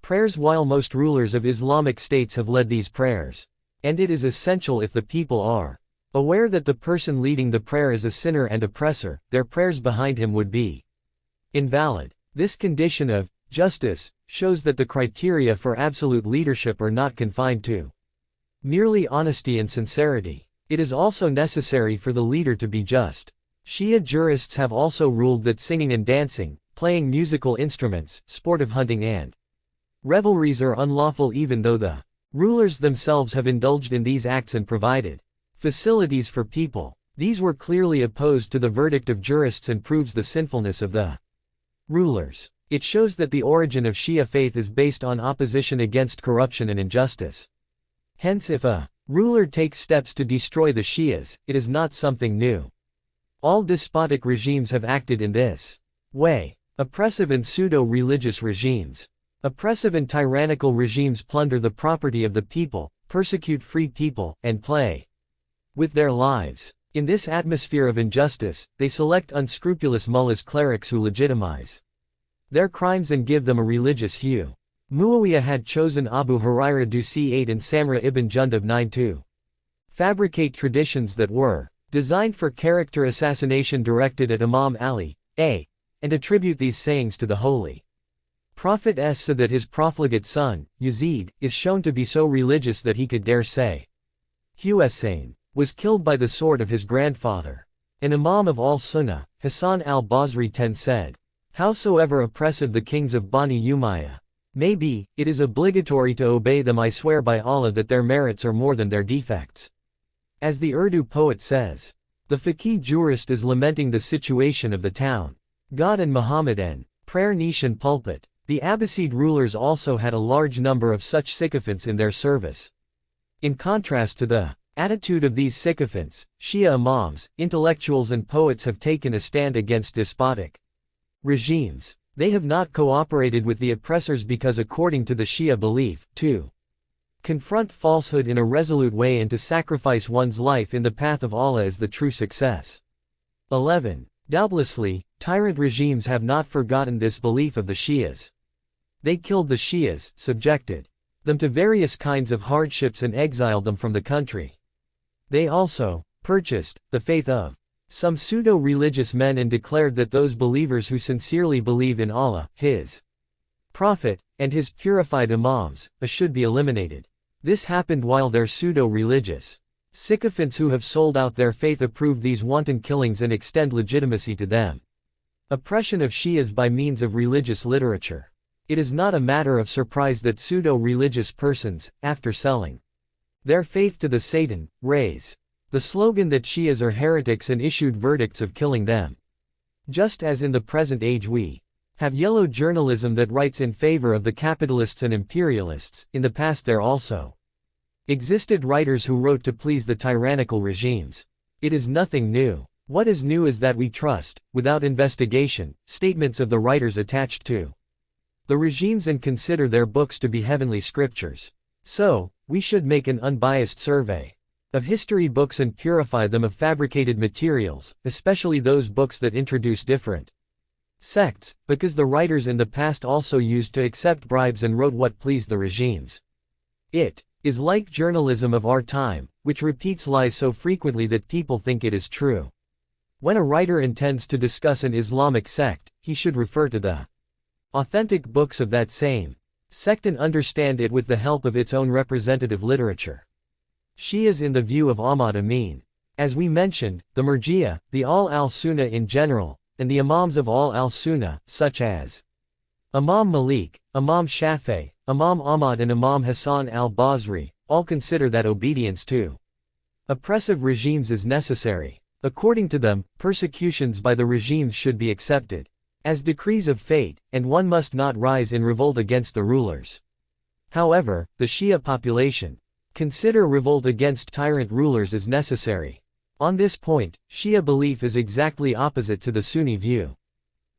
Prayers. While most rulers of Islamic states have led these prayers, and it is essential if the people are aware that the person leading the prayer is a sinner and oppressor, their prayers behind him would be invalid. This condition of justice shows that the criteria for absolute leadership are not confined to merely honesty and sincerity. It is also necessary for the leader to be just. Shia jurists have also ruled that singing and dancing, playing musical instruments, sportive hunting and revelries are unlawful even though the rulers themselves have indulged in these acts and provided facilities for people. These were clearly opposed to the verdict of jurists and proves the sinfulness of the rulers. It shows that the origin of Shia faith is based on opposition against corruption and injustice. Hence, if a ruler takes steps to destroy the Shias, it is not something new. All despotic regimes have acted in this way. Oppressive and pseudo-religious regimes. Oppressive and tyrannical regimes plunder the property of the people, persecute free people, and play with their lives. In this atmosphere of injustice, they select unscrupulous mullahs, clerics who legitimize their crimes and give them a religious hue. Muawiyah had chosen Abu Hurairah c8 and Samra ibn Jundub 9 to fabricate traditions that were designed for character assassination directed at Imam Ali, and attribute these sayings to the Holy Prophet so that his profligate son, Yazid, is shown to be so religious that he could dare say Hussein was killed by the sword of his grandfather. An Imam of al-Sunnah, Hassan al-Basri said, "Howsoever oppressive the kings of Bani Umayyah may be, it is obligatory to obey them. I swear by Allah that their merits are more than their defects." As the Urdu poet says, the faqih jurist is lamenting the situation of the town. God and Muhammad prayer niche and pulpit. The Abbasid rulers also had a large number of such sycophants in their service. In contrast to the attitude of these sycophants, Shia imams, intellectuals and poets have taken a stand against despotic regimes. They have not cooperated with the oppressors because according to the Shia belief, to confront falsehood in a resolute way and to sacrifice one's life in the path of Allah is the true success. 11. Doubtlessly, tyrant regimes have not forgotten this belief of the Shias. They killed the Shias, subjected them to various kinds of hardships and exiled them from the country. They also purchased the faith of some pseudo-religious men and declared that those believers who sincerely believe in Allah, His Prophet, and His purified imams, should be eliminated. This happened while their pseudo-religious sycophants who have sold out their faith approve these wanton killings and extend legitimacy to them. Oppression of Shias by means of religious literature. It is not a matter of surprise that pseudo-religious persons, after selling their faith to the Satan, raise the slogan that Shias are heretics and issued verdicts of killing them. Just as in the present age we have yellow journalism that writes in favor of the capitalists and imperialists, in the past there also existed writers who wrote to please the tyrannical regimes. It is nothing new. What is new is that we trust, without investigation, statements of the writers attached to the regimes and consider their books to be heavenly scriptures. So, we should make an unbiased survey of history books and purify them of fabricated materials, especially those books that introduce different sects, because the writers in the past also used to accept bribes and wrote what pleased the regimes. It is like journalism of our time, which repeats lies so frequently that people think it is true. When a writer intends to discuss an Islamic sect, he should refer to the authentic books of that same sect and understand it with the help of its own representative literature. Shias in the view of Ahmad Amin. As we mentioned, the Murji'ah, the al-Sunnah in general, and the Imams of al-Sunnah, such as Imam Malik, Imam Shafi'i, Imam Ahmad and Imam Hassan al-Basri, all consider that obedience to oppressive regimes is necessary. According to them, persecutions by the regimes should be accepted as decrees of fate, and one must not rise in revolt against the rulers. However, the Shia population consider revolt against tyrant rulers as necessary. On this point, Shia belief is exactly opposite to the Sunni view.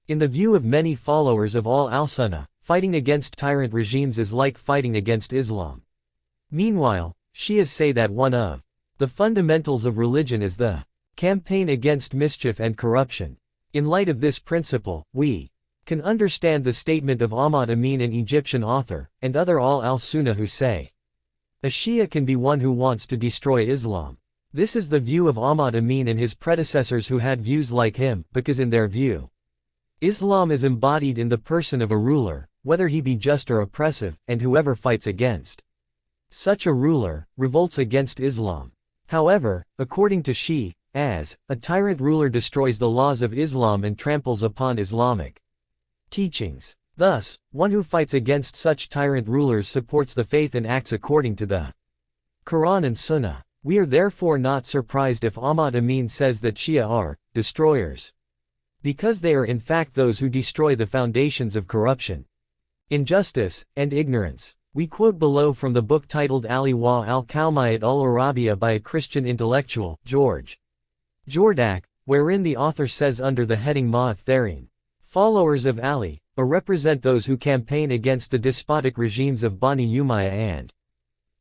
In the view of many followers of al-Sunnah, fighting against tyrant regimes is like fighting against Islam. Meanwhile, Shias say that one of the fundamentals of religion is the campaign against mischief and corruption. In light of this principle, we can understand the statement of Ahmad Amin, an Egyptian author, and other al-Sunnah who say, a Shia can be one who wants to destroy Islam. This is the view of Ahmad Amin and his predecessors who had views like him, because in their view, Islam is embodied in the person of a ruler, whether he be just or oppressive, and whoever fights against such a ruler, revolts against Islam. However, according to Shi, as a tyrant ruler destroys the laws of Islam and tramples upon Islamic teachings. Thus, one who fights against such tyrant rulers supports the faith and acts according to the Quran and Sunnah. We are therefore not surprised if Ahmad Amin says that Shia are destroyers, because they are in fact those who destroy the foundations of corruption, injustice, and ignorance. We quote below from the book titled Ali wa al-Qawmiyat al-Arabiya by a Christian intellectual, George Jordak, wherein the author says under the heading Ma'atharin, followers of Ali, represent those who campaign against the despotic regimes of Bani Umayyah and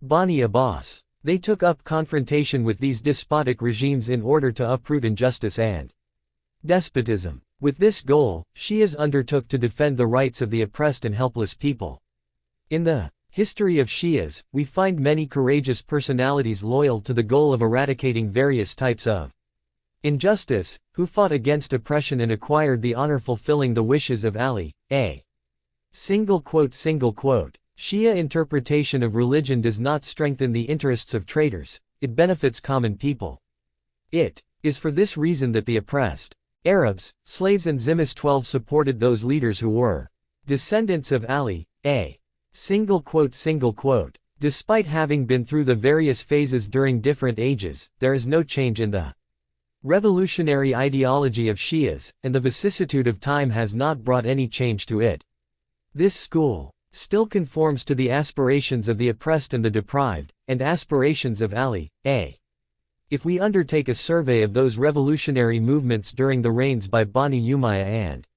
Bani Abbas. They took up confrontation with these despotic regimes in order to uproot injustice and despotism. With this goal, Shias undertook to defend the rights of the oppressed and helpless people. In the history of Shias, we find many courageous personalities loyal to the goal of eradicating various types of injustice, who fought against oppression and acquired the honor fulfilling the wishes of Ali. Shia interpretation of religion does not strengthen the interests of traitors, it benefits common people. It is for this reason that the oppressed Arabs, slaves and Zimmis 12 supported those leaders who were descendants of Ali. Despite having been through the various phases during different ages, there is no change in the revolutionary ideology of Shias, and the vicissitude of time has not brought any change to it. This school still conforms to the aspirations of the oppressed and the deprived, and aspirations of Ali. If we undertake a survey of those revolutionary movements during the reigns by Bani Umayyah and